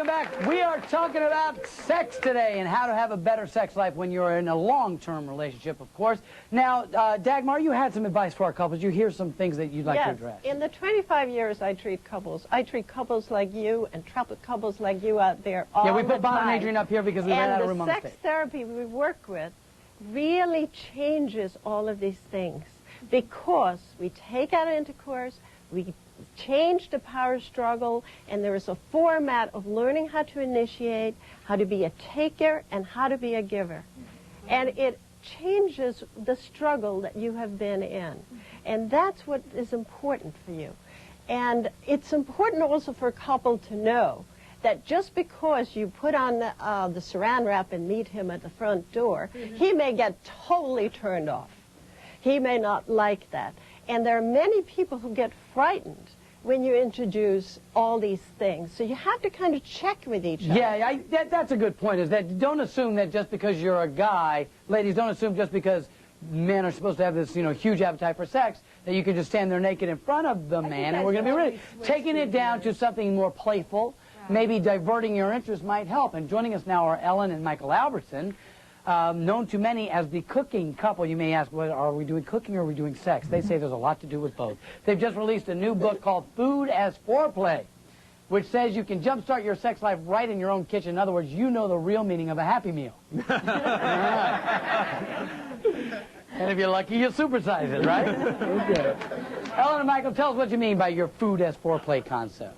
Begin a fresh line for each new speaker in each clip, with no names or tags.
welcome back. We are talking about sex today and how to have a better sex life when you're in a long-term relationship, of course. Now, Dagmar, you had some advice for our couples. You hear some things that you'd like to address.
In the 25 years I treat couples like you and couples like you out there all the time.
Yeah, we put Bob and Adrian up here because we ran out of room on the stage.
And the sex therapy we work with really changes all of these things because we take out intercourse, we change the power struggle, and there is a format of learning how to initiate, how to be a taker, and how to be a giver. And it changes the struggle that you have been in. And that's what is important for you. And it's important also for a couple to know that just because you put on the saran wrap and meet him at the front door, he may get totally turned off. He may not like that. And there are many people who get frightened when you introduce all these things. So you have to kind of check with each other.
Yeah, that's a good point, is that don't assume that just because you're a guy, ladies, don't assume just because men are supposed to have this, huge appetite for sex, that you can just stand there naked in front of the man and we're going to be ready. Taking it down to something more playful, maybe diverting your interest might help. And joining us now are Ellen and Michael Albertson, known to many as the cooking couple. You may ask, well, are we doing cooking or are we doing sex? They say there's a lot to do with both. They've just released a new book called Food as Foreplay, which says you can jumpstart your sex life right in your own kitchen. In other words, you know the real meaning of a Happy Meal. And if you're lucky, you'll supersize it, right? Okay. Ellen and Michael, tell us what you mean by your food as foreplay concept.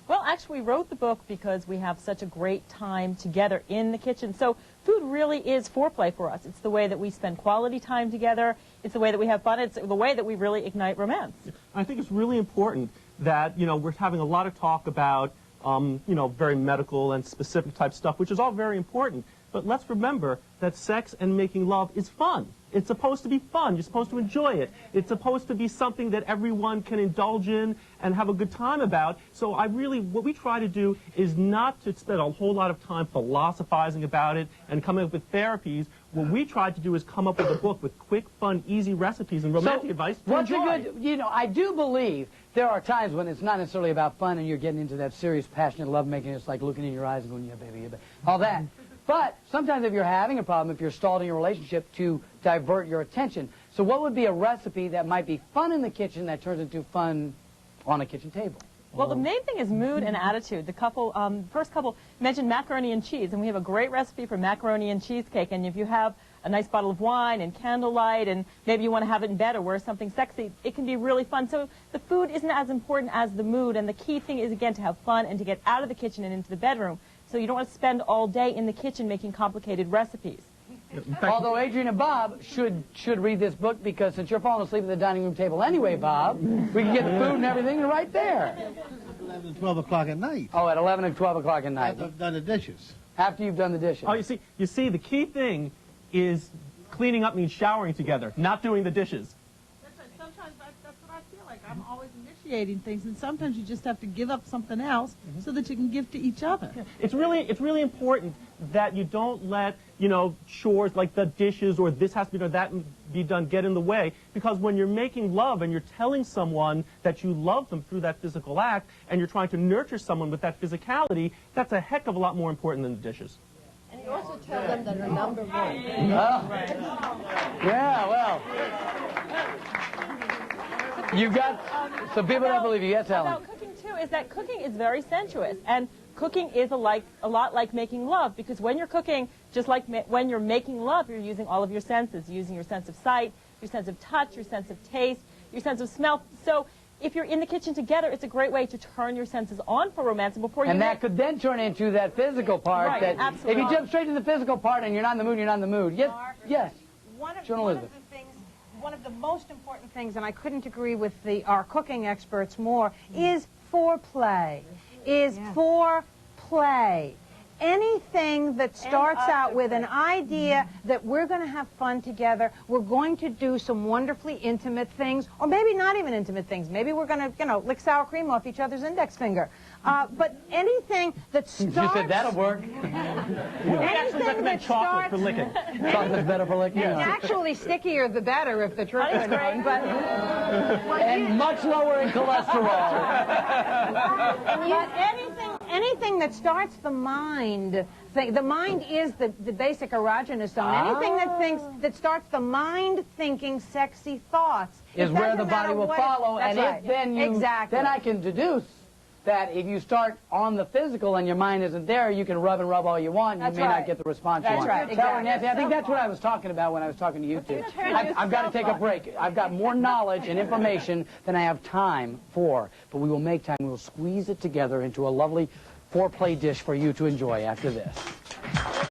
Well, actually, we wrote the book because we have such a great time together in the kitchen. So food really is foreplay for us. It's the way that we spend quality time together. It's the way that we have fun. It's the way that we really ignite romance.
I think it's really important that, we're having a lot of talk about, very medical and specific type stuff, which is all very important. But let's remember that sex and making love is fun. It's supposed to be fun. You're supposed to enjoy it. It's supposed to be something that everyone can indulge in and have a good time about. So what we try to do is not to spend a whole lot of time philosophizing about it and coming up with therapies. What we tried to do is come up with a book with quick, fun, easy recipes and romantic advice to enjoy.
I do believe there are times when it's not necessarily about fun and you're getting into that serious, passionate lovemaking. It's like looking in your eyes and going, yeah, baby, all that. But sometimes if you're having a problem, if you're stalled in your relationship, to divert your attention. So what would be a recipe that might be fun in the kitchen that turns into fun on a kitchen table?
Well, the main thing is mood and attitude. The first couple mentioned macaroni and cheese, and we have a great recipe for macaroni and cheesecake. And if you have a nice bottle of wine and candlelight, and maybe you want to have it in bed or wear something sexy, it can be really fun. So the food isn't as important as the mood, and the key thing is, again, to have fun and to get out of the kitchen and into the bedroom. So you don't want to spend all day in the kitchen making complicated recipes.
Although Adrian and Bob should read this book, because since you're falling asleep at the dining room table anyway, Bob, we can get the food and everything right there.
11 and 12 o'clock at night.
Oh, at 11 and 12 o'clock at night.
After I've done the dishes.
After you've done the dishes.
Oh, you see, the key thing is cleaning up means showering together, not doing the dishes.
Sometimes that's what I feel like. I'm always initiating things, and sometimes you just have to give up something else so that you can give to each other.
Yeah. It's really important that you don't let, chores like the dishes or this has to be done, that be done, get in the way. Because when you're making love and you're telling someone that you love them through that physical act and you're trying to nurture someone with that physicality, that's a heck of a lot more important than the dishes.
And you also tell them that they're number one.
Yeah, well. You've got some people that believe you. Yes, Ellen.
About cooking, too, is that cooking is very sensuous. And cooking is a lot like making love, because when you're cooking, just like when you're making love, you're using all of your senses. You're using your sense of sight, your sense of touch, your sense of taste, your sense of smell. So if you're in the kitchen together, it's a great way to turn your senses on for romance. And
that could then turn into that physical part.
Right,
that
absolutely.
If you jump straight to the physical part and you're not in the mood, you're not in the mood. Yes. Yes.
One of the most important things, and I couldn't agree with our cooking experts more, is foreplay. Foreplay. Anything that starts out with an idea that we're going to have fun together, we're going to do some wonderfully intimate things, or maybe not even intimate things. Maybe we're going to, lick sour cream off each other's index finger. But anything that starts...
You said that'll work.
Anything that chocolate for licking.
Chocolate's better for licking?
And actually, stickier the better if the truth is known. But
and much lower in cholesterol.
but anything anything that starts the mind, the mind is the basic erogenous zone. Anything that starts the mind thinking sexy thoughts
is where the body will follow, and
exactly.
then I can deduce that if you start on the physical and your mind isn't there, you can rub and rub all you want, and you may not get the response you want.
Right.
Exactly. Nancy, I think that's what I was talking about when I was talking to you two. I've got to take a break. I've got more knowledge and information than I have time for, but we will make time. We will squeeze it together into a lovely foreplay dish for you to enjoy after this.